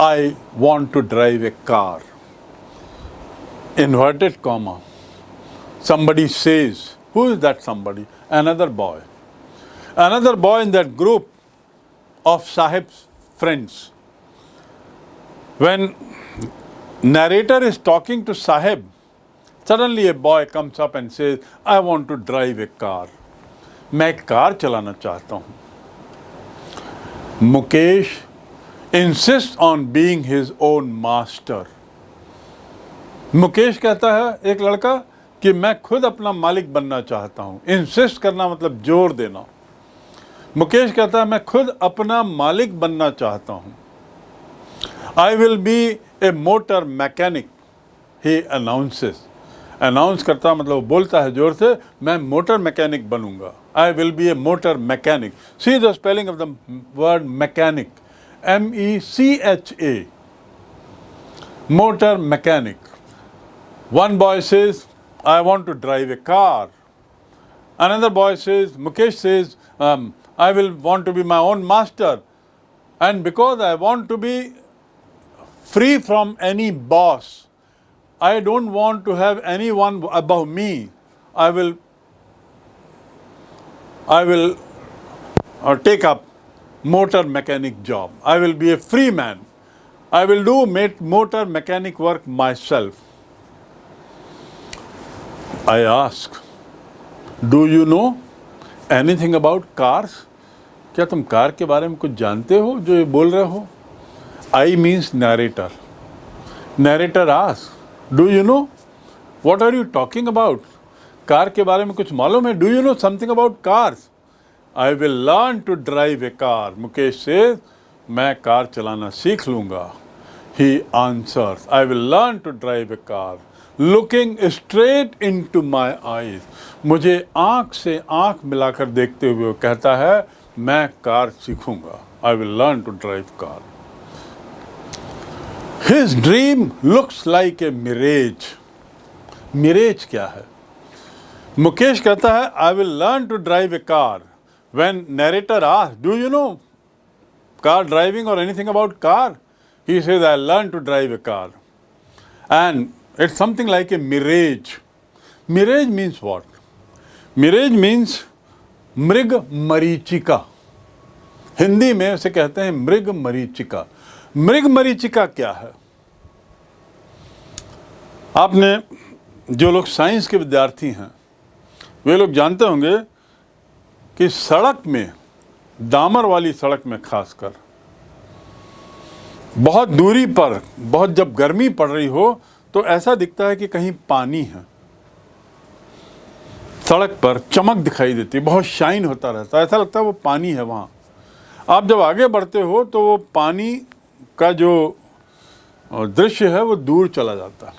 I want to drive a car. Inverted comma. Somebody says, who is that somebody? Another boy. Another boy in that group of Sahib's friends. When narrator is talking to Sahib, suddenly a boy comes up and says, I want to drive a car. मैं एक car चलाना चाहता हूँ. Mukesh insists on being his own master. Mukesh कहता है एक लड़का कि मैं खुद अपना मालिक बनना चाहता हूँ. इंसिस्ट करना मतलब जोर देना. मुकेश कहता है मैं खुद अपना मालिक बनना चाहता हूँ. I will be a motor mechanic, he announces. Announce करता मतलब वो बोलता है जोर से, मैं मोटर मैकेनिक बनूंगा. I will be a motor mechanic. See the spelling of the word mechanic. M-E-C-H-A. Motor mechanic. One boy says, I want to drive a car. Another boy says, Mukesh says, I will want to be my own master. And because I want to be free from any boss, I don't want to have anyone above me. I will take up motor mechanic job. I will be a free man. I will do motor mechanic work myself. I ask, do you know anything about cars? क्या तुम car के बारे में कुछ जानते हो जो ये बोल रहे हो? I means narrator. Narrator asks, do you know? What are you talking about? Car के बारे में कुछ मालूम है? Do you know something about cars? I will learn to drive a car. Mukesh says, मैं कार चलाना सीख लूँगा. He answers, I will learn to drive a car. Looking straight into my eyes. मुझे आँख से आँख मिलाकर देखते हुए वो कहता है, मैं car सीखूँगा. I will learn to drive car. His dream looks like a mirage. Mirage क्या है? मुकेश कहता है, I will learn to drive a car. When narrator asks, do you know car driving or anything about car? He says, I learned to drive a car. And it's something like a mirage. Mirage means what? Mirage means मृग मरीचिका. हिंदी में उसे कहते हैं मृग मरीचिका. मृग मरीचिका क्या है? आपने जो लोग साइंस के विद्यार्थी हैं वे लोग जानते होंगे कि सड़क में, डामर वाली सड़क में खासकर बहुत दूरी पर, बहुत जब गर्मी पड़ रही हो तो ऐसा दिखता है कि कहीं पानी है. सड़क पर चमक दिखाई देती है, बहुत शाइन होता रहता है, ऐसा लगता है वो पानी है वहाँ. आप जब आगे बढ़ते हो तो वो पानी का जो दृश्य है वो दूर चला जाता है.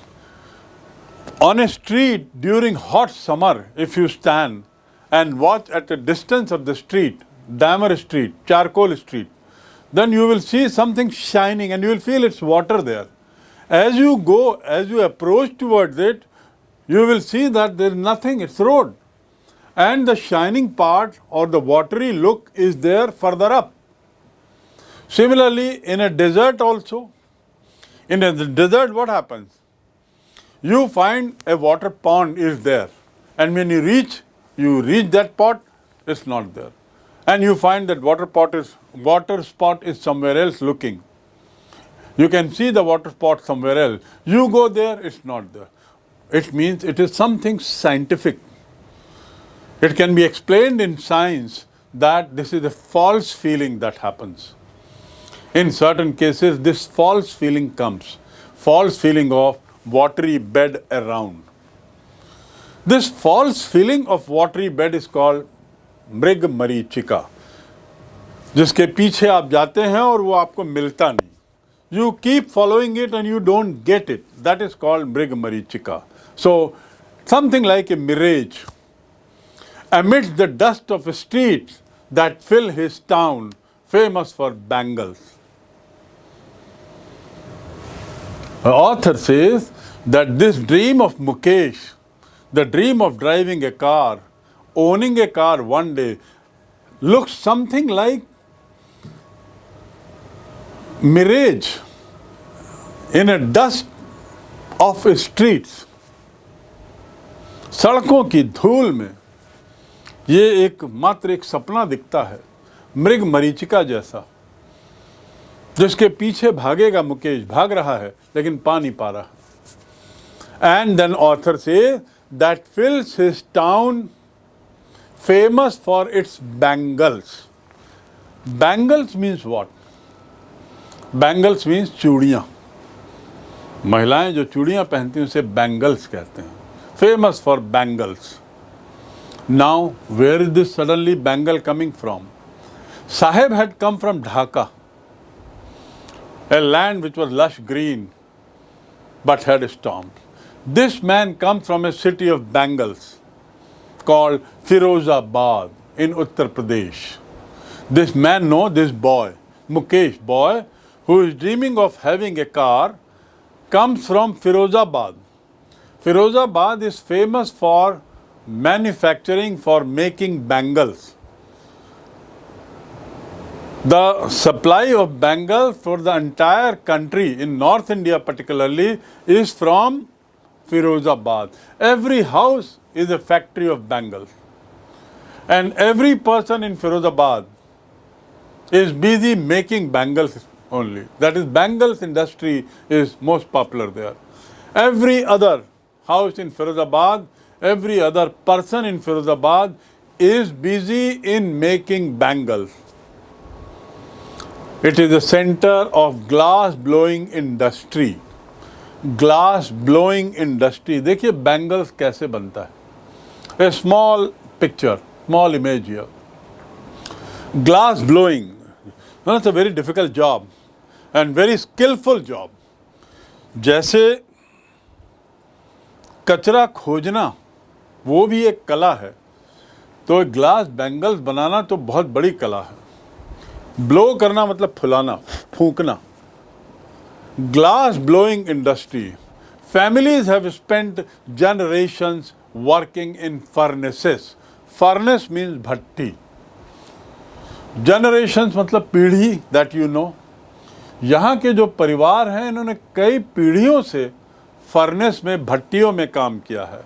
On a street during hot summer, if you stand and watch at a distance of the street, Damer street, charcoal street, then you will see something shining and you will feel it's water there. As you go, as you approach towards it, you will see that there is nothing, it's road. And the shining part or the watery look is there further up. Similarly, in a desert also, in a desert what happens? You find a water pond is there, and when you reach that pot, it's not there. And you find that water spot is somewhere else looking. You can see the water spot somewhere else. You go there, it's not there. It means it is something scientific. It can be explained in science that this is a false feeling that happens. In certain cases, this false feeling comes. False feeling of watery bed around. This false feeling of watery bed is called मृग मरीचिका, जिसके पीछे आप जाते हैं और वो आपको मिलता नहीं. You keep following it and you don't get it. That is called मृग मरीचिका. So, something like a mirage. Amidst the dust of streets that fill his town, famous for bangles. The author says that this dream of Mukesh, the dream of driving a car, owning a car one day, looks something like mirage. In a dust of streets, सड़कों की धूल में ये एक मात्र एक सपना दिखता है, मृग मरीचिका जैसा, जिसके पीछे भागेगा मुकेश, भाग रहा है लेकिन पा नहीं पा रहा। And then author says that fills his town famous for its bangles. Bangles means what? Bangles means चूड़ियाँ। महिलाएं जो चूड़ियाँ पहनती हैं उसे बैंगल्स कहते हैं। Famous for bangles. Now where is this suddenly bangle coming from? Saheb had come from Dhaka, a land which was lush green but had storms. This man comes from a city of bangles called Firozabad in Uttar Pradesh. This man knows this boy, Mukesh boy, who is dreaming of having a car, comes from Firozabad. Firozabad is famous for manufacturing, for making bangles. The supply of bangles for the entire country, in North India particularly, is from Firozabad. Every house is a factory of bangles. And every person in Firozabad is busy making bangles only. That is, bangles industry is most popular there. Every other house in Firozabad, every other person in Firozabad is busy in making bangles. It is the center of glass blowing industry. Glass blowing industry. देखिए bangles कैसे बनता है। A small picture, small image here. Glass blowing, it's a very difficult job and very skilful job. जैसे कचरा खोजना वो भी एक कला है, तो ग्लास बैंगल्स बनाना तो बहुत बड़ी कला है। ब्लो करना मतलब फुलाना, फूंकना। Glass blowing industry. Families have spent generations working in furnaces. Furnace means Bhatti. Generations मतलब पीढ़ी, that you know. यहाँ के जो परिवार हैं इन्होंने कई पीढ़ियों से फर्नेस में, भट्टियों में काम किया है।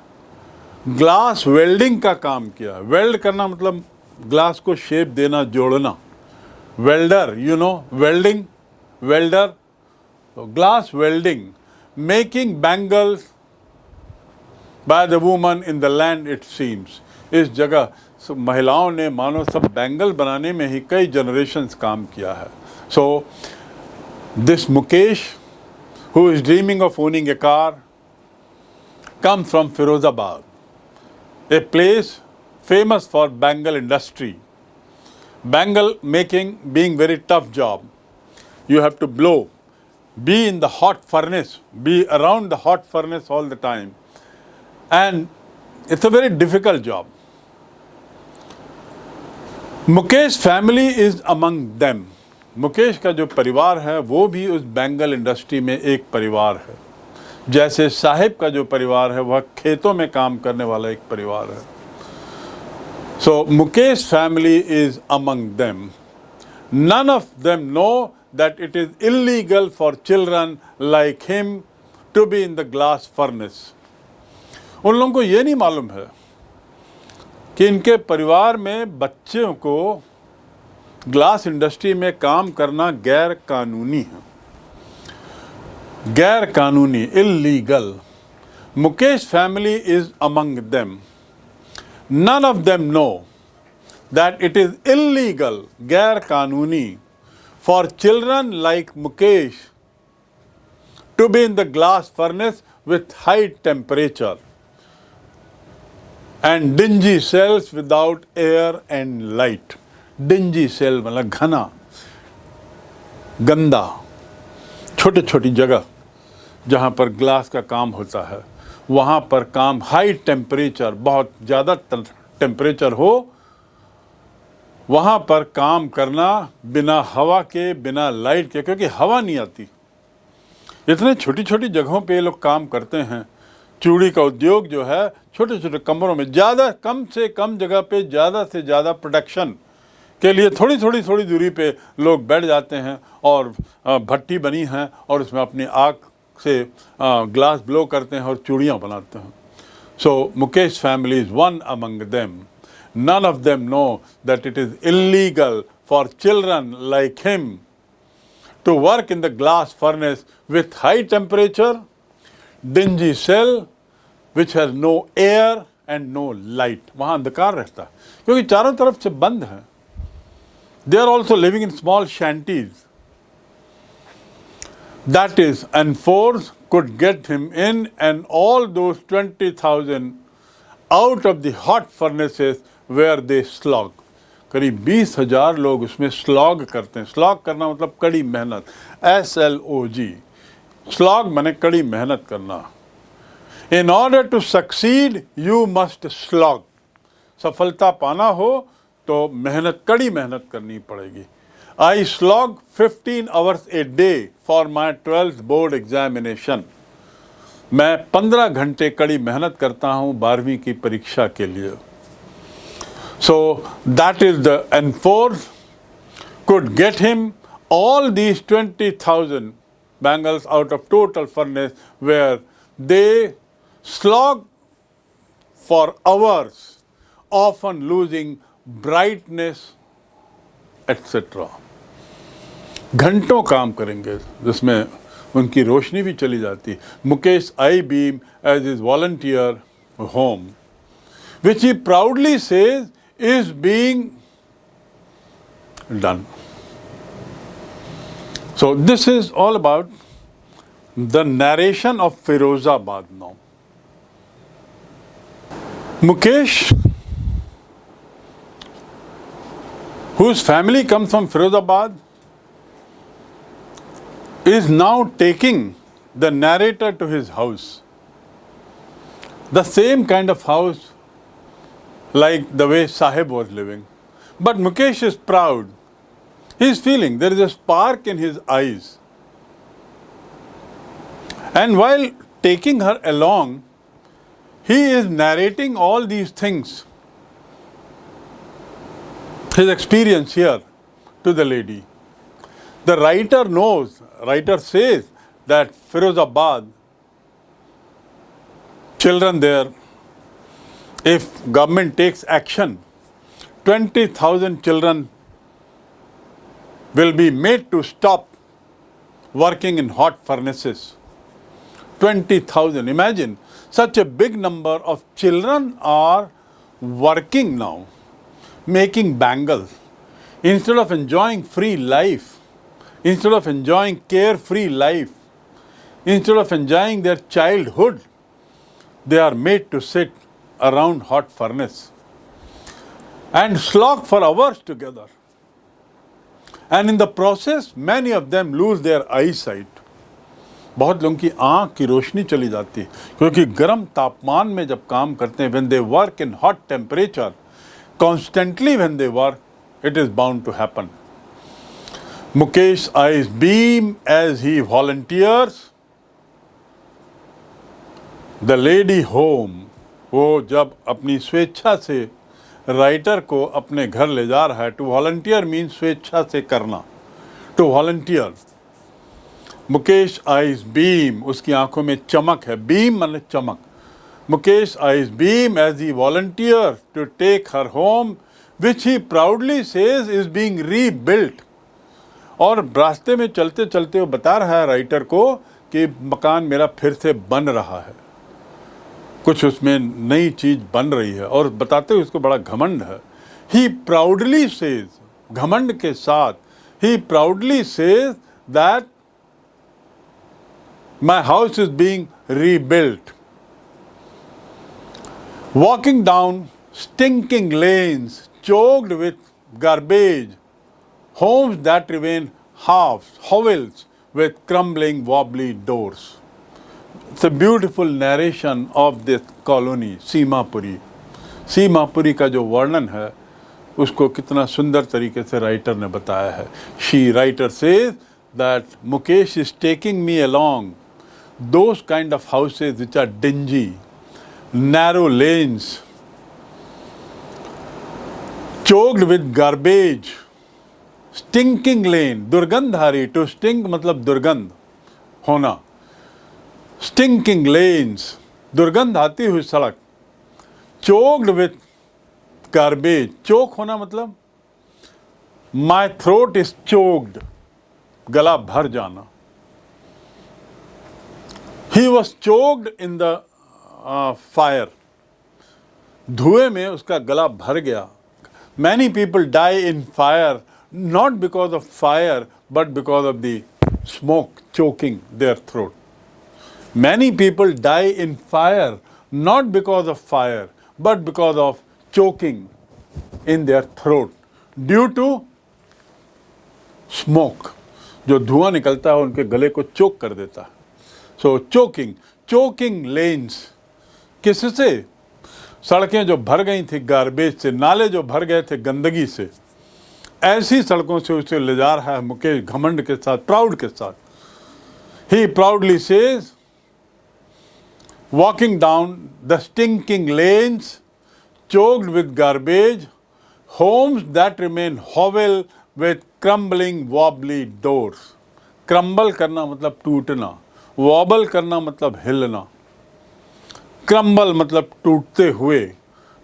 ग्लास वेल्डिंग का काम किया है। वेल्ड करना मतलब ग्लास को शेप देना, जोड़ना। Welder, you know, welding, welder. So glass welding, making bangles by the woman in the land it seems. इस जगह महिलाओं ने मानो सब बैंगल बनाने में ही कई जनरेशन्स काम किया है। So this Mukesh, who is dreaming of owning a car, comes from Firozabad, a place famous for bangle industry. Bangle making being very tough job. You have to blow. Be in the hot furnace, be around the hot furnace all the time. And it's a very difficult job. Mukesh family is among them. Mukesh का जो परिवार है वो भी उस bangle industry में एक परिवार है। जैसे साहिब का जो परिवार है वह खेतों में काम करने वाला एक परिवार है। So Mukesh family is among them. None of them know that it is illegal for children like him to be in the glass furnace. उन लोगों को ये नहीं मालूम है कि इनके परिवार में बच्चों को ग्लास इंडस्ट्री में काम करना गैर कानूनी है। गैर कानूनी, illegal. Mukesh family is among them. None of them know that it is illegal, गैर कानूनी, for children like Mukesh to be in the glass furnace with high temperature and dingy cells without air and light. Dingy cell मतलब घना, गंदा, छोटी छोटी जगह जहाँ पर ग्लास का काम होता है, वहाँ पर काम हाई टेम्परेचर, बहुत ज़्यादा टेम्परेचर हो, वहाँ पर काम करना बिना हवा के, बिना लाइट के, क्योंकि हवा नहीं आती। इतने छोटी छोटी जगहों पे ये लोग काम करते हैं। चूड़ी का उद्योग जो है छोटे छोटे कमरों में, ज़्यादा कम से कम जगह पे ज़्यादा से ज़्यादा प्रोडक्शन के लिए थोड़ी दूरी पे लोग बैठ जाते हैं और भट्टी बनी है और उसमें अपनी आग से ग्लास ब्लो करते हैं और चूड़ियाँ बनाते हैं. So Mukesh family is one among them. None of them know that it is illegal for children like him to work in the glass furnace with high temperature, dingy cell which has no air and no light. वहाँ अंधकार रहता है क्योंकि चारों तरफ से बंद है. They are also living in small shanties. That is, and force could get him in and all those 20,000 out of the hot furnaces where they slog. करीब 20,000 लोग उसमें स्लॉग करते हैं. स्लॉग करना मतलब कड़ी मेहनत. SLOG. स्लॉग माने कड़ी मेहनत करना. In order to succeed, you must slog. सफलता पाना हो तो मेहनत, कड़ी मेहनत करनी पड़ेगी. I slog 15 hours a day for my 12th board examination. मैं 15 घंटे कड़ी मेहनत करता हूँ 12वीं की परीक्षा के लिए. So that is the enforce could get him all these 20,000 bangles out of total furnace where they slog for hours, often losing brightness, etc. घंटों काम करेंगे जिसमें उनकी रोशनी भी चली जाती. Mukesh I beam as his volunteer home, which he proudly says is being done. So this is all about the narration of Firozabad now. Mukesh, whose family comes from Firozabad, is now taking the narrator to his house. The same kind of house like the way Sahib was living. But Mukesh is proud. He is feeling there is a spark in his eyes. And while taking her along, he is narrating all these things, his experience here, to the lady. The writer knows, writer says that Firozabad, children there, if government takes action, 20,000 children will be made to stop working in hot furnaces. 20,000. Imagine, such a big number of children are working now, making bangles. Instead of enjoying free life, instead of enjoying carefree life, instead of enjoying their childhood, they are made to sit around hot furnace and slog for hours together. And in the process, many of them lose their eyesight. बहुत लोगों की आँख की रोशनी चली जाती है क्योंकि गर्म तापमान में जब काम करते हैं, when they work in hot temperature, constantly when they work, it is bound to happen. Mukesh's eyes beam as he volunteers. The lady home, वो जब अपनी स्वेच्छा से राइटर को अपने घर ले जा रहा है. टू वॉलंटियर मीन्स स्वेच्छा से करना. To volunteer. Mukesh eyes beam, उसकी आंखों में चमक है. बीम मतलब चमक. Mukesh eyes beam as he volunteer to take her home which he proudly says is being rebuilt. और रास्ते में चलते चलते वो बता रहा है राइटर को कि मकान मेरा फिर से बन रहा है, कुछ उसमें नई चीज बन रही है. और बताते हुए उसको बड़ा घमंड है. ही प्राउडली सेज, घमंड के साथ, he proudly says that my house is being rebuilt. Walking down stinking lanes choked with garbage, homes that remain hovels with crumbling wobbly doors. It's a beautiful narration of this colony, Seemapuri. Seemapuri का जो वर्णन है उसको कितना सुंदर तरीके से writer ने बताया है. She, writer says that Mukesh is taking me along those kind of houses which are dingy, narrow lanes, choked with garbage, stinking lane, दुर्गंधहारी. To stink मतलब दुर्गंध होना. स्टिंकिंग लेन्स, दुर्गंध आती हुई सड़क, चोक्ड विथ गार्बेज, चोक होना मतलब माई थ्रोट इज चोक्ड, गला भर जाना. He was choked in the fire, धुएं में उसका गला भर गया. Many people die in fire not because of fire but because of the smoke choking their throat. Many people die in fire not because of fire but because of choking in their throat due to smoke. जो धुआं निकलता है उनके गले को चोक कर देता है. So choking lanes, किससे? सड़कें जो भर गई थी गार्बेज से, नाले जो भर गए थे गंदगी से, ऐसी सड़कों से उसे ले जा रहा है मुकेश घमंड के साथ, प्राउड के साथ. He proudly says, walking down the stinking lanes, choked with garbage, homes that remain hovel with crumbling wobbly doors. Crumble करना मतलब टूटना, wobble करना मतलब हिलना, crumble मतलब टूटते हुए,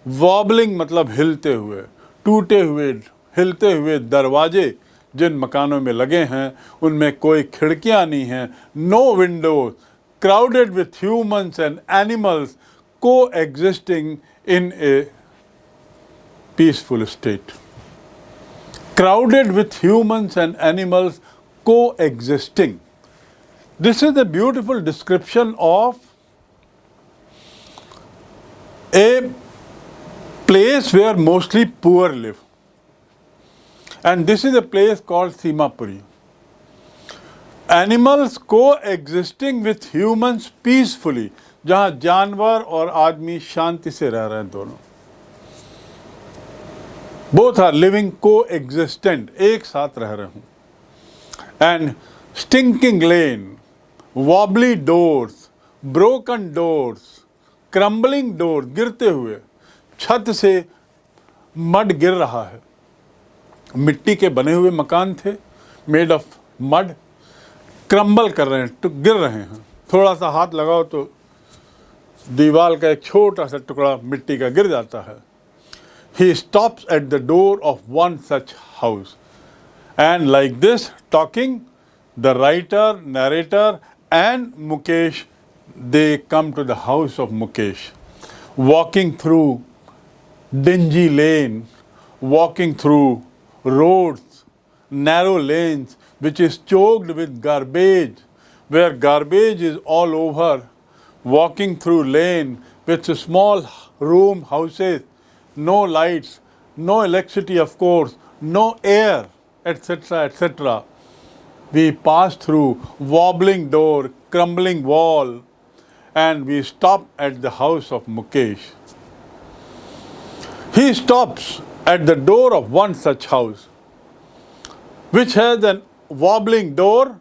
wobbling मतलब हिलते हुए, टूटे हुए हिलते हुए दरवाजे जिन मकानों में लगे हैं उनमें कोई खिड़कियां नहीं हैं, no windows, crowded with humans and animals coexisting in a peaceful state. Crowded with humans and animals coexisting. This is a beautiful description of a place where mostly poor live. And this is a place called Simapuri. Animals coexisting with humans peacefully, जहाँ जानवर और आदमी शांति से रह रहे हैं दोनों. Both are living coexistent, एक साथ रह रहे हूँ. And stinking lane, wobbly doors, broken doors, crumbling doors, गिरते हुए, छत से मड गिर रहा है. मिट्टी के बने हुए मकान थे, made of mud, क्रम्बल कर रहे हैं, गिर रहे हैं. थोड़ा सा हाथ लगाओ तो दीवार का एक छोटा सा टुकड़ा मिट्टी का गिर जाता है. He stops at the door of one such house. And like this, talking, the writer, narrator and Mukesh, they come to the house of Mukesh. Walking through dingy lane, walking through roads, narrow lanes, which is choked with garbage, where garbage is all over, walking through lane with small room houses, no lights, no electricity of course, no air, etc., etc. We pass through wobbling door, crumbling wall, and we stop at the house of Mukesh. He stops at the door of one such house, which has an wobbling door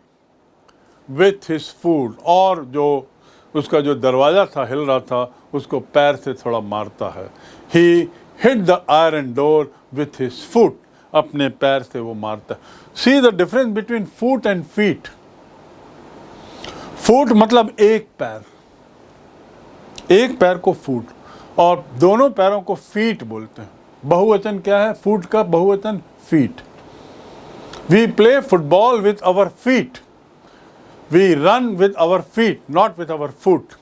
with his foot, और जो उसका जो दरवाज़ा था हिल रहा था उसको पैर से थोड़ा मारता है. He hit the iron door with his foot, अपने पैर से वो मारता है. See the difference between foot and feet. Foot मतलब एक पैर, एक पैर को फुट, और दोनों पैरों को फीट बोलते हैं. बहुवचन क्या है? फुट का बहुवचन feet. We play football with our feet. We run with our feet, not with our foot.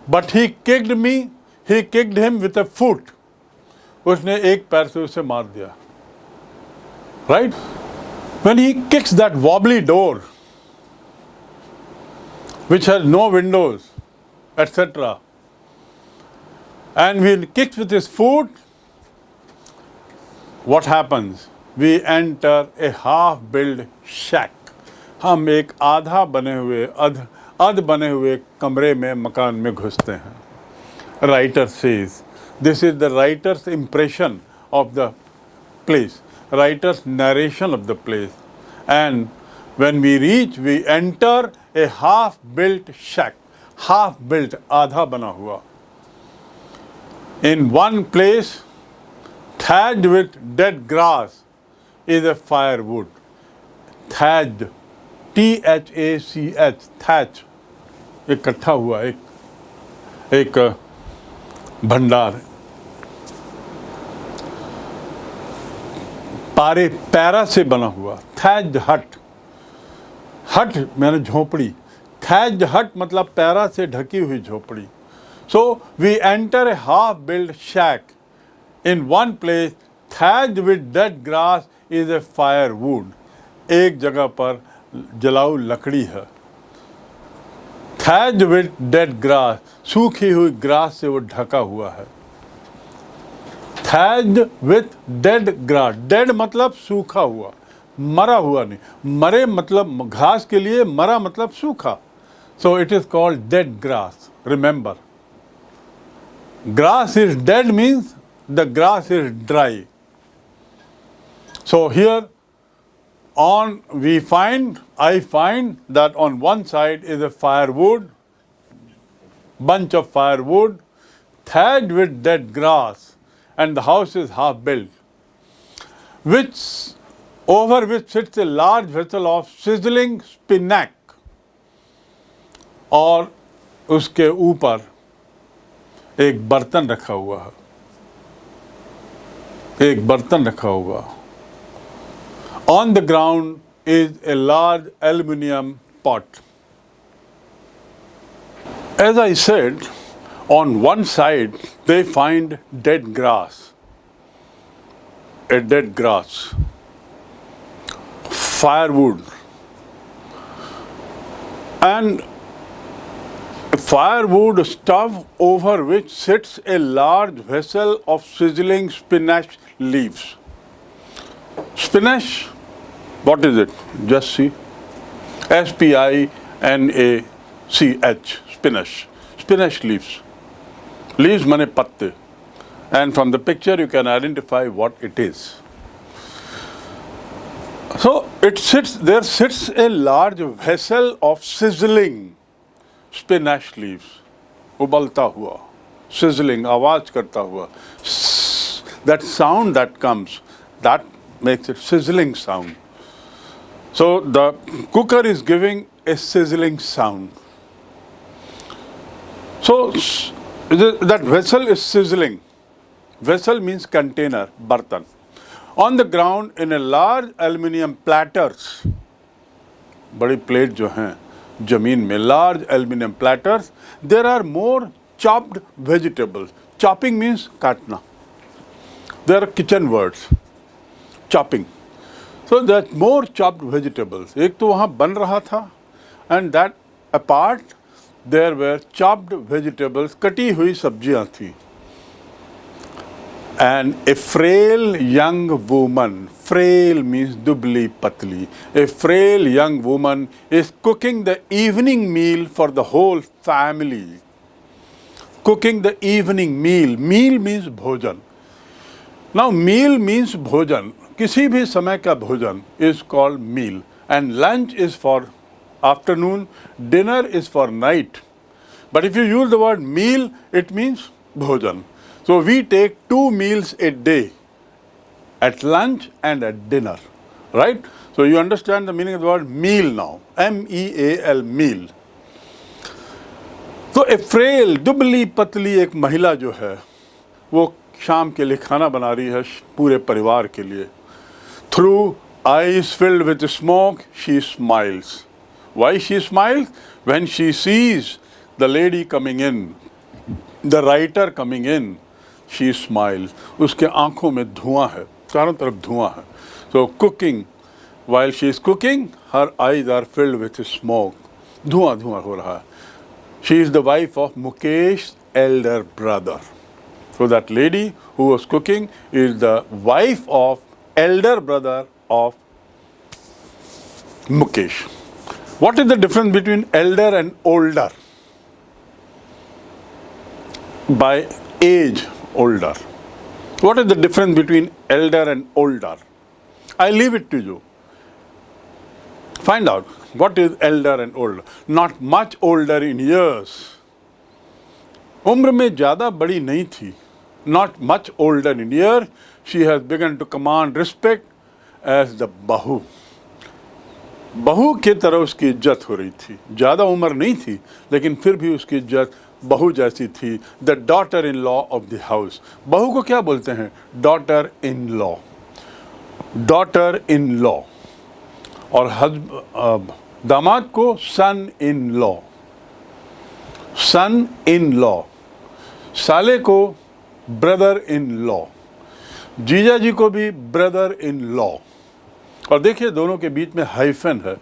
But he kicked me, he kicked him with a foot. उसने एक पैर से उसे मार दिया. Right? When he kicks that wobbly door, which has no windows, etc., and when he kicks with his foot, what happens? We enter a half-built shack. हम एक आधा बने हुए अध बने हुए कमरे में मकान में घुसते हैं. Writer says, this is the writer's impression of the place, writer's narration of the place. And when we reach, we enter a half-built shack. Half-built, आधा बना हुआ. In one place, thatched with dead grass, is a firewood. Thatched, T-H-A-C-H, thatch. इकट्ठा हुआ एक भंडार, para से बना हुआ, थैज्ड हट, हट मैंने झोपड़ी, थैज्ड हट मतलब पैरा से ढकी हुई झोपड़ी। So we enter a half build shack in one place, thatched with dead grass is a firewood. एक जगह पर जलाऊ लकड़ी है, थैज्ड विद डेड ग्रास, सूखी हुई ग्रास से वो ढका हुआ है। थैज्ड विथ डेड ग्रास, डेड मतलब सूखा हुआ, मरा हुआ नहीं, मरे मतलब घास के लिए, मरा मतलब सूखा। So it is called dead grass. Remember, grass is dead means the grass is dry. So here on I find that on one side is a firewood, bunch of firewood, thatched with dead grass, and the house is half built, over which sits a large vessel of sizzling spinac, और उसके ऊपर एक बर्तन रखा हुआ है, एक बर्तन रखा हुआ। On the ground is a large aluminium pot. As I said, on one side they find dead grass, a dead grass, firewood, and a firewood stove over which sits a large vessel of sizzling spinach leaves. Spinach, what is it? Just see. S-P-I-N-A-C-H, spinach. Spinach leaves. Leaves mane patte. And from the picture you can identify what it is. So there sits a large vessel of sizzling spinach leaves. उबलता हुआ, sizzling, आवाज करता हुआ. That sound that comes, that makes it sizzling sound. So the cooker is giving a sizzling sound. So that vessel is sizzling. Vessel means container, bartan. On the ground in a large aluminium platters, बड़ी plate जो हैं जमीन में, large aluminium platters, there are more chopped vegetables. Chopping means काटना. There are kitchen words. Chopping. So that more chopped vegetables. एक तो वहाँ बन रहा था, and that apart there were chopped vegetables, कटी हुई सब्जियाँ थी. And a frail young woman, frail means dubli patli, a frail young woman is cooking the evening meal for the whole family. Cooking the evening meal. Meal means bhojan. Now meal means bhojan. किसी भी समय का भोजन is called meal, and lunch is for afternoon, dinner is for night. But if you use the word meal, it means bhojan. So we take 2 meals a day, at lunch and at dinner, right? So you understand the meaning of the word meal now, M-E-A-L, meal. तो ए frail दुबली पतली एक महिला जो है वो शाम के लिए खाना बना रही है पूरे परिवार के लिए. Through eyes filled with smoke, she smiles. Why she smiles? When she sees the lady coming in, the writer coming in, she smiles. उसके आंखों में धुआं है, चारों तरफ धुआं है. So cooking, while she is cooking, her eyes are filled with smoke. धुआं धुआं हो रहा है. She is the wife of Mukesh's elder brother. So that lady who was cooking is the wife of elder brother of Mukesh. What is the difference between elder and older? By age, older. What is the difference between elder and older? I leave it to you. Find out what is elder and older. Not much older in years. उम्र में ज़्यादा बड़ी नहीं थी. Not much older in years. She has begun to command respect as the bahu. बहू की तरह उसकी इज्जत हो रही थी। ज़्यादा उम्र नहीं थी, लेकिन फिर भी उसकी इज्जत बहू जैसी थी। The daughter in law of the house. बहू को क्या बोलते हैं? Daughter in law, daughter in law. और दामाद को सन in law, sun in law. साले को ब्रदर इन लॉ, जीजा जी को भी ब्रदर इन लॉ। और देखिए दोनों के बीच में हाइफन है,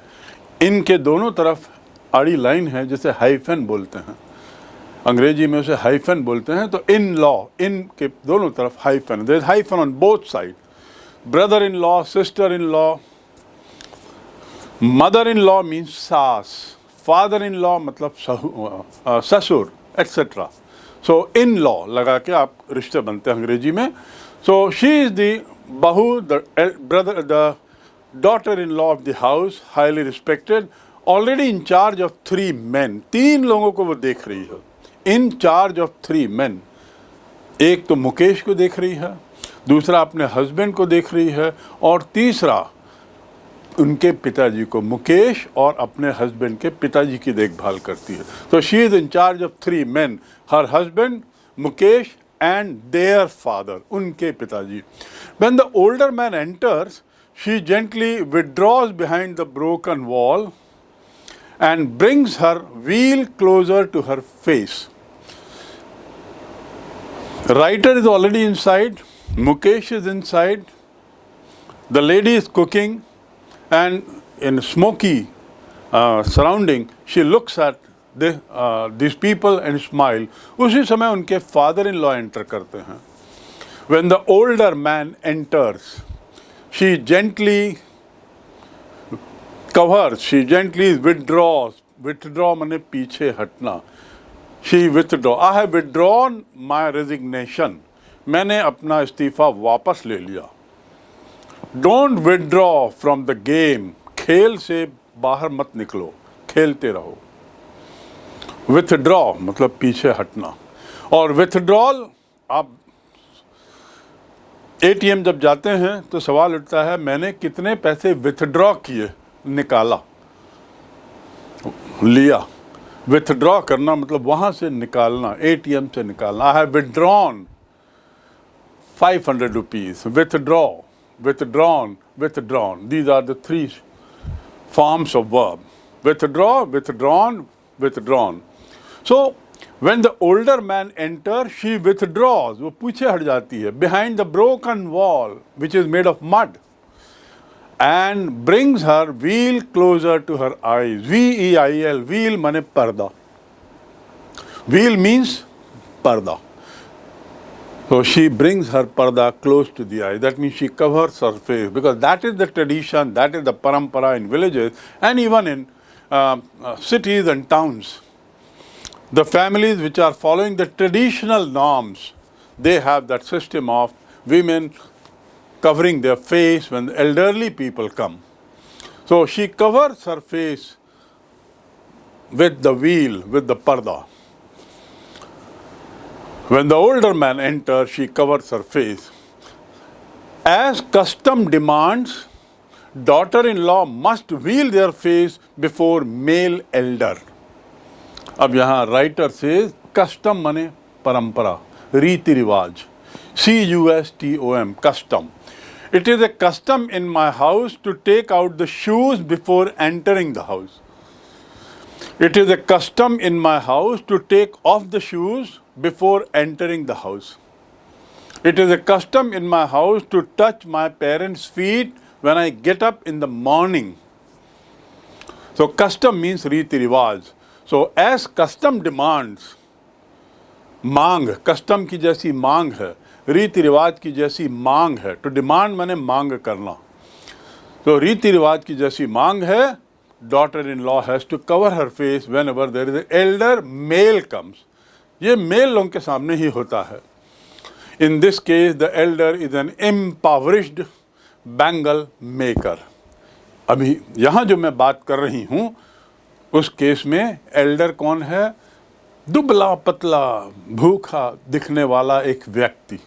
इनके दोनों तरफ आड़ी लाइन है जिसे हाइफन बोलते हैं, अंग्रेजी में उसे हाइफन बोलते हैं। तो इन लॉ, इन के दोनों तरफ hyphen, there is hyphen on both side. Brother in law, sister in law, mother in law means सास, फादर इन लॉ मतलब ससुर, एक्सेट्रा। सो इन लॉ लगा के आप रिश्ते बनते हैं अंग्रेजी में। सो शी इज द बहू, the daughter in law of the house, highly respected, already in charge of 3 men. 3 लोगों को वो देख रही है, in charge of 3 men. एक तो मुकेश को देख रही है, दूसरा अपने हस्बैंड को देख रही है, और तीसरा उनके पिताजी को, मुकेश और अपने हस्बैंड के पिताजी की देखभाल करती है। तो she is in charge of 3 men, her husband, Mukesh and their father, उनके पिताजी। When the older man enters, she gently withdraws behind the broken wall and brings her wheel closer to her face. Writer is already inside, Mukesh is inside, the lady is cooking, and in smoky surrounding, she looks at these people and smile. उसी समय उनके father-in-law enter करते हैं. When the older man enters, she gently covers, she gently withdraws. Withdraw माने पीछे हटना. She withdraw. I have withdrawn my resignation. मैंने अपना इस्तीफा वापस ले लिया. Don't withdraw from the game. खेल से बाहर मत निकलो, खेलते रहो. Withdraw मतलब पीछे हटना. और withdrawal, आप ATM जब जाते हैं तो सवाल उठता है मैंने कितने पैसे विथड्रॉ किए, निकाला, लिया। विथड्रॉ करना मतलब वहाँ से निकालना, ATM से निकालना। I have withdrawn 500 rupees, withdraw, withdrawn, withdrawn. These are the 3 forms of verb. Withdraw, withdrawn, withdrawn. So when the older man enters, she withdraws, वो पीछे हट जाती है, behind the broken wall which is made of mud, and brings her wheel closer to her eyes. V-E-I-L, wheel माने पर्दा. Wheel means पर्दा. So she brings her parda close to the eye. That means she covers her face, because that is the tradition, that is the parampara in villages and even in cities and towns. The families which are following the traditional norms, they have that system of women covering their face when the elderly people come. So she covers her face with the veil, with the parda. When the older man enters, she covers her face. As custom demands, daughter-in-law must veil their face before male elder. अब यहाँ writer says custom माने परंपरा, रीति रिवाज, C-U-S-T-O-M, custom. It is a custom in my house to take out the shoes before entering the house. It is a custom in my house to take off the shoes before entering the house. It is a custom in my house to touch my parents' feet when I get up in the morning. So custom means रीति रिवाज. So as custom demands, मांग, custom की जैसी मांग है, रीति रिवाज की जैसी मांग है. To demand माने मांग करना. तो रीति रिवाज की जैसी मांग है, daughter-in-law has to cover her face whenever there is an elder male comes. ये मेल लोगों के सामने ही होता है. In this case, the elder is an impoverished bangle maker. अभी यहाँ जो मैं बात कर रही हूँ, उस केस में एल्डर कौन है? दुबला पतला भूखा दिखने वाला एक व्यक्ति.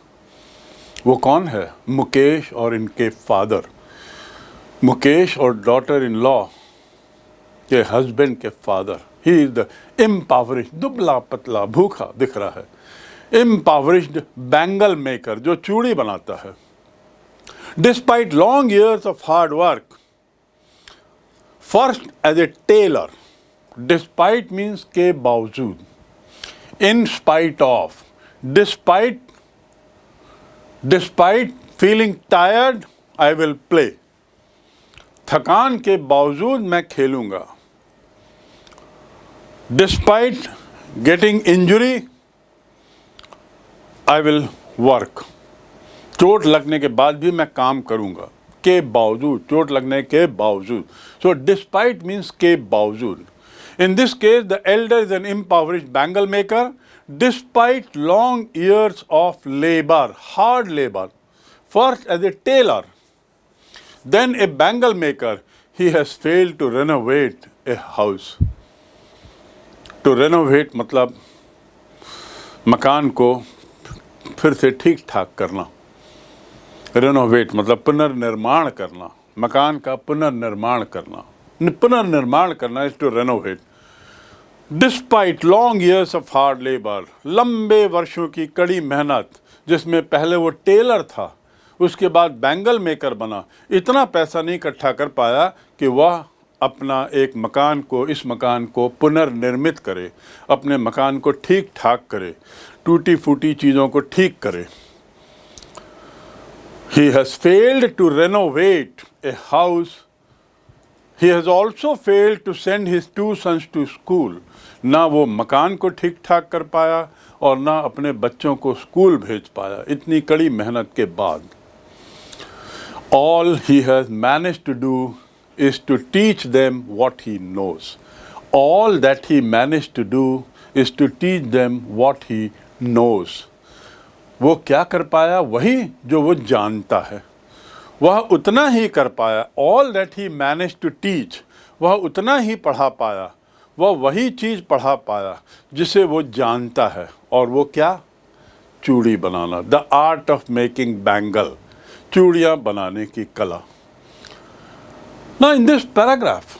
वो कौन है? मुकेश और इनके फादर. मुकेश और डॉटर इन लॉ के हस्बैंड के फादर, ही इज द इम्पावरिश्ड, दुबला पतला भूखा दिख रहा है, इम्पावरिश्ड बैंगल मेकर, जो चूड़ी बनाता है. Despite long years of hard work, first as a tailor. Despite means के बावजूद, in spite of, despite feeling tired I will play. थकान के बावजूद मैं खेलूंगा. Despite getting injury I will work. चोट लगने के बाद भी मैं काम करूंगा. के बावजूद, चोट लगने के बावजूद. सो डिस्पाइट मीन्स के बावजूद. In this case, the elder is an impoverished bangle maker, despite long years of labor, hard labor. First as a tailor, then a bangle maker, he has failed to renovate a house. To renovate मतलब मकान को फिर से ठीक ठाक करना. Renovate मतलब पुनर्निर्माण करना, मकान का पुनर्निर्माण करना. पुनर्निर्माण करना is to renovate. Despite long years of hard labor, लंबे वर्षों की कड़ी मेहनत, जिसमें पहले वो टेलर था, उसके बाद बैंगल मेकर बना, इतना पैसा नहीं इकट्ठा कर पाया कि वह अपना एक मकान को, इस मकान को पुनर्निर्मित करे, अपने मकान को ठीक ठाक करे, टूटी फूटी चीज़ों को ठीक करे. He has failed to renovate a house. He has also failed to send his 2 sons to school. ना वो मकान को ठीक ठाक कर पाया और ना अपने बच्चों को स्कूल भेज पाया, इतनी कड़ी मेहनत के बाद. All he has managed to do is to teach them what he knows. All that he managed to do is to teach them what he knows. वो क्या कर पाया? वही जो वो जानता है, वह उतना ही कर पाया. All that he managed to teach, वह उतना ही पढ़ा पाया, वह वही चीज़ पढ़ा पाया जिसे वो जानता है. और वो क्या? चूड़ी बनाना. The art of making bangle, चूड़ियाँ बनाने की कला. Now in this paragraph,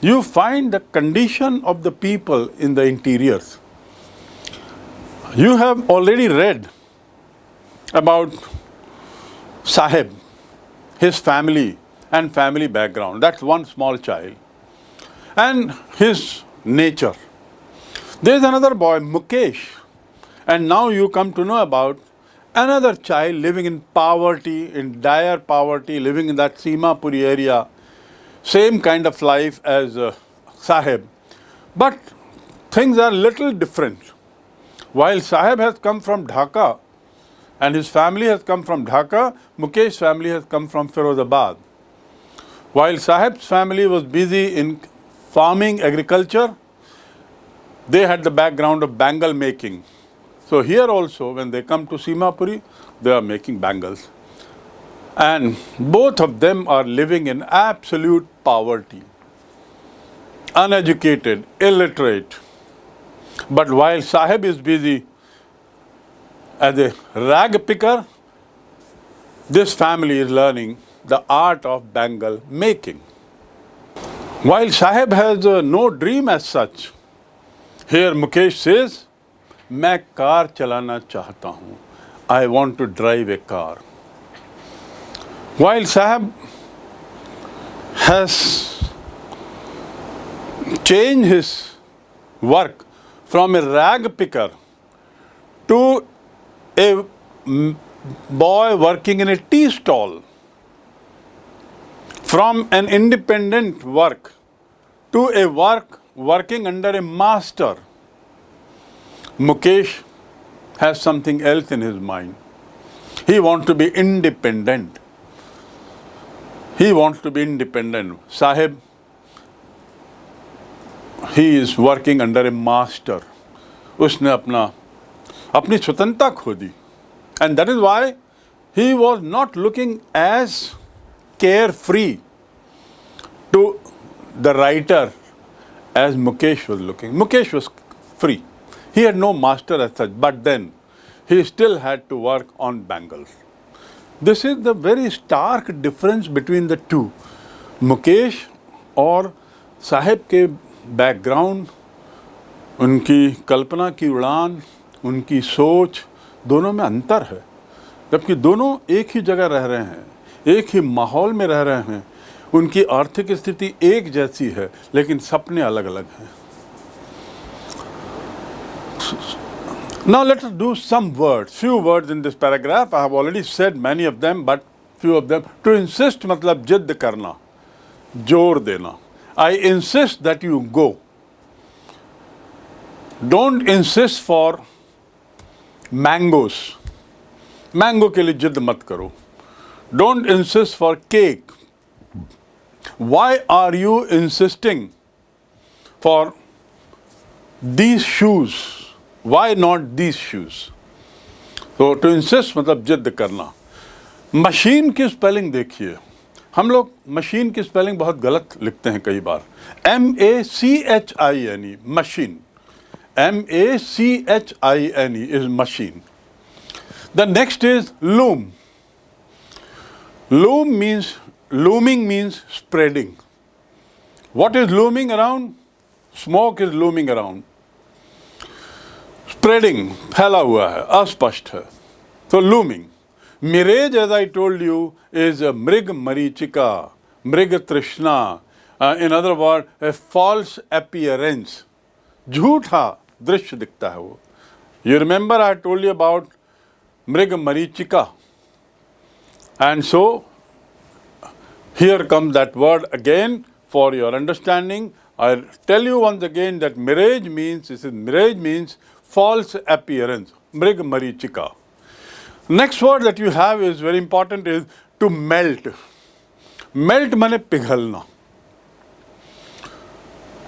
you find the condition of the people in the interiors. You have already read about Sahib, his family and family background. That's one small child. And his nature. There is another boy, Mukesh. And now you come to know about another child living in poverty, in dire poverty, living in that Simapuri area. Same kind of life as Sahib. But things are little different. While Sahib has come from Dhaka and his family has come from Dhaka, Mukesh's family has come from Firozabad. While Sahib's family was busy in farming, agriculture, they had the background of bangle making. So here also, when they come to Simapuri, they are making bangles. And both of them are living in absolute poverty, uneducated, illiterate. But while Sahib is busy as a rag picker, this family is learning the art of bangle making. While Sahib has no dream as such, here Mukesh says, मैं car चलाना चाहता हूँ. I want to drive a car. While Sahib has changed his work from a rag picker to a boy working in a tea stall, from an independent work to a work working under a master, Mukesh has something else in his mind. He wants to be independent. He wants to be independent. Sahib, he is working under a master. उसने अपनी स्वतंत्रता खो दी. And that is why he was not looking as carefree to the writer as Mukesh was looking. Mukesh was free. He had no master as such, but then he still had to work on bangles. This is the very stark difference between the two. Mukesh or साहेब के background, उनकी कल्पना की उड़ान, उनकी सोच, दोनों में अंतर है। जबकि दोनों एक ही जगह रह रहे हैं, एक ही माहौल में रह रहे हैं, उनकी आर्थिक स्थिति एक जैसी है, लेकिन सपने अलग अलग हैं। Now let us do some words, few words in this paragraph. I have already said many of them, but few of them. To insist मतलब जिद करना, जोर देना. I insist that you go. Don't insist for mangoes. Mango के लिए जिद मत करो. Don't insist for cake. Why are you insisting for these shoes? Why not these shoes? तो to insist मतलब जिद करना. मशीन की स्पेलिंग देखिए, हम लोग मशीन की स्पेलिंग बहुत गलत लिखते हैं कई बार. MACHINE machine, MACHINE is machine. The next is loom. Looming means spreading. What is looming around? Smoke is looming around. Spreading, फैला हुआ है, अस्पष्ट है. So looming. Mirage, as I told you, is a mrig marichika, mrig trishna. In other words, a false appearance. झूठा दृश्य दिखता है वो. You remember I told you about mrig marichika. And so, here comes that word again for your understanding. I'll tell you once again that mirage means false appearance. Mrig marichika. Next word that you have is very important, is to melt. Melt माने पिघलना.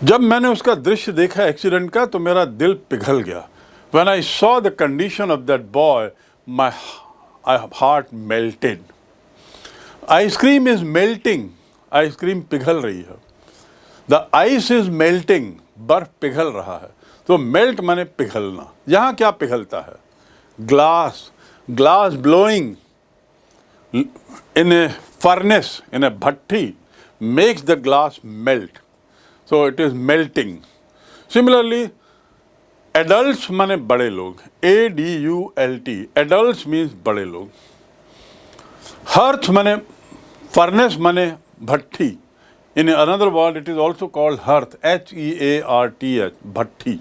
जब मैंने उसका दृश्य देखा accident का तो मेरा दिल पिघल गया. When I saw the condition of that boy, my heart melted. Ice cream is melting. Ice cream पिघल रही है. The ice is melting. बर्फ पिघल रहा है. तो मेल्ट माने पिघलना. यहाँ क्या पिघलता है? Glass blowing in a furnace, in a bhatti, makes the glass melt. So it is melting. Similarly, adults माने बड़े लोग. ADULT. Adults means बड़े लोग. Hearth माने furnace माने भट्टी. In another word, it is also called hearth. HEARTH. Bhatti.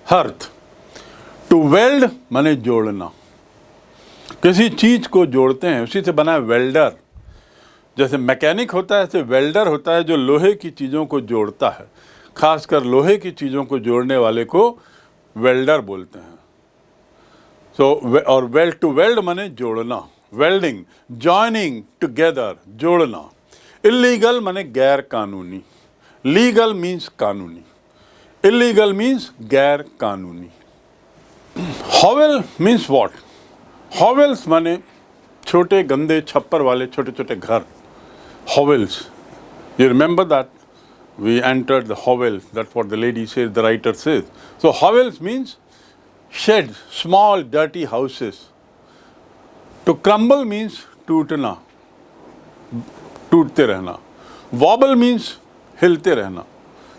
Hearth. To weld माने जोड़ना. किसी चीज को जोड़ते हैं, उसी से बना है वेल्डर. जैसे मैकेनिक होता है, ऐसे वेल्डर होता है जो लोहे की चीज़ों को जोड़ता है. खासकर लोहे की चीज़ों को जोड़ने वाले को वेल्डर बोलते हैं. और वेल्ड, टू वेल्ड माने जोड़ना. वेल्डिंग, जॉइनिंग टुगेदर, जोड़ना. इलीगल माने गैर कानूनी. लीगल मीन्स कानूनी. इलीगल मीन्स गैर कानूनी. हॉवेल मीन्स वॉट? हॉवेल्स माने छोटे गंदे छप्पर वाले छोटे छोटे घर. Hovels. You remember that? We entered the hovels. That's what the lady says, the writer says. So hovels means sheds, small dirty houses. To crumble means टूटना, टूटते रहना. Wobble means हिलते रहना.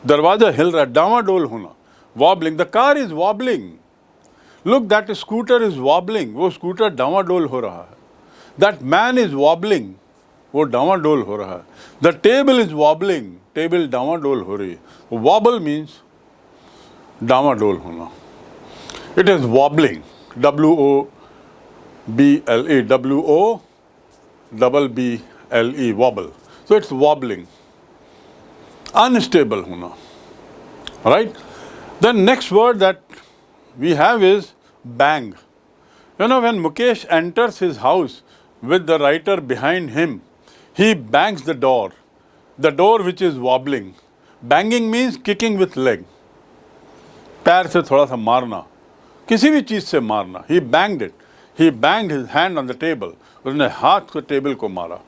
दरवाजा हिल रहा है, डावाडोल होना. Wobbling. The car is wobbling. Look, that scooter is wobbling. वो स्कूटर डावाडोल हो रहा है. That man is wobbling. वो डावाडोल हो रहा है. The table is wobbling. Table डावाडोल हो रही है. Wobble means डावाडोल होना. It is wobbling. WOBLE. WOBBLE. Wobble. So it's wobbling. Unstable होना. Right? The next word that we have is bang. You know, when Mukesh enters his house with the writer behind him, he bangs the door which is wobbling. Banging means kicking with leg. पैर से थोड़ा सा मारना, किसी भी चीज़ से मारना. He banged it. He banged his hand on the table. उसने हाथ को टेबल को मारा.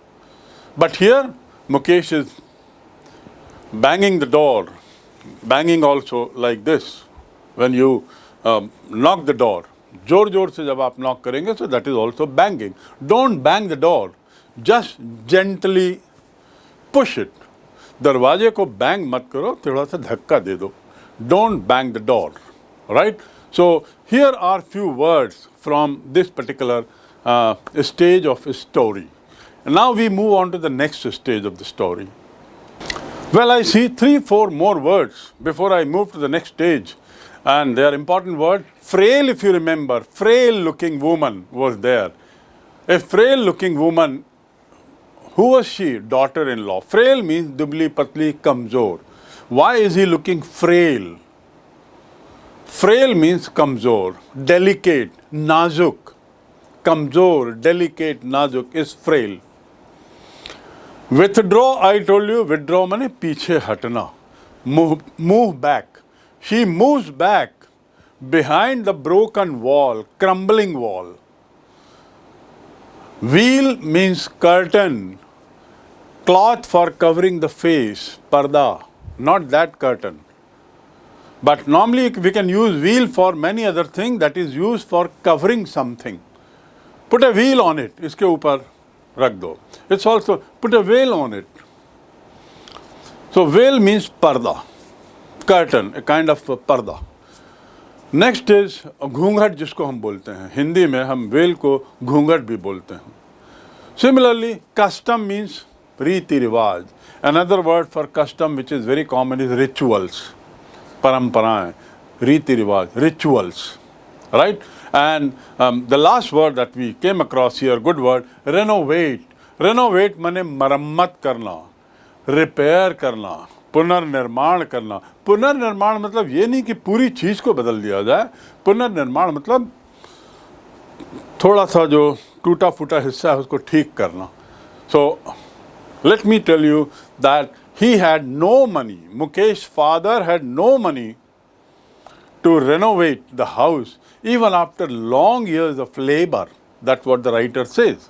But here Mukesh is banging the door. Banging also like this. When you knock the door, जोर जोर से जब आप knock करेंगे, so that is also banging. Don't bang the door. Just gently push it. दरवाजे को बैंग मत करो, थोड़ा सा धक्का दे दो. Don't bang the door, right? So here are few words from this particular stage of a story. And now we move on to the next stage of the story. Well, I see 3-4 more words before I move to the next stage, and they are important words. Frail, if you remember, frail looking woman was there. A frail looking woman. Who was she? Daughter-in-law. Frail means dubli, patli, kamzor. Why is he looking frail? Frail means kamzor, delicate, nazuk. Kamzor, delicate, nazuk is frail. Withdraw, I told you, withdraw mane piche hatna. Move back. She moves back behind the broken wall, crumbling wall. Veil means curtain, cloth for covering the face, parda, not that curtain. But normally we can use veil for many other things, that is used for covering something. Put a veil on it, iske upar rakh do. It's also put a veil on it. So veil means parda, curtain, a kind of parda. Next is घूंघट, जिसको हम बोलते हैं हिंदी में, हम well को घूंघट भी बोलते हैं. सिमिलरली कस्टम मीन्स रीति रिवाज. Another word for custom which is very common is rituals, परंपराएं, रीति रिवाज, rituals, right. And the last word that we came across here, good word, renovate. Renovate माने मरम्मत करना, रिपेयर करना, पुनर्निर्माण करना. पुनर्निर्माण मतलब ये नहीं कि पूरी चीज़ को बदल दिया जाए. पुनर्निर्माण मतलब थोड़ा सा जो टूटा फूटा हिस्सा है उसको ठीक करना. So let me tell you that he had no money. Mukesh father had no money to renovate the house even after long years of labor. That's what the writer says.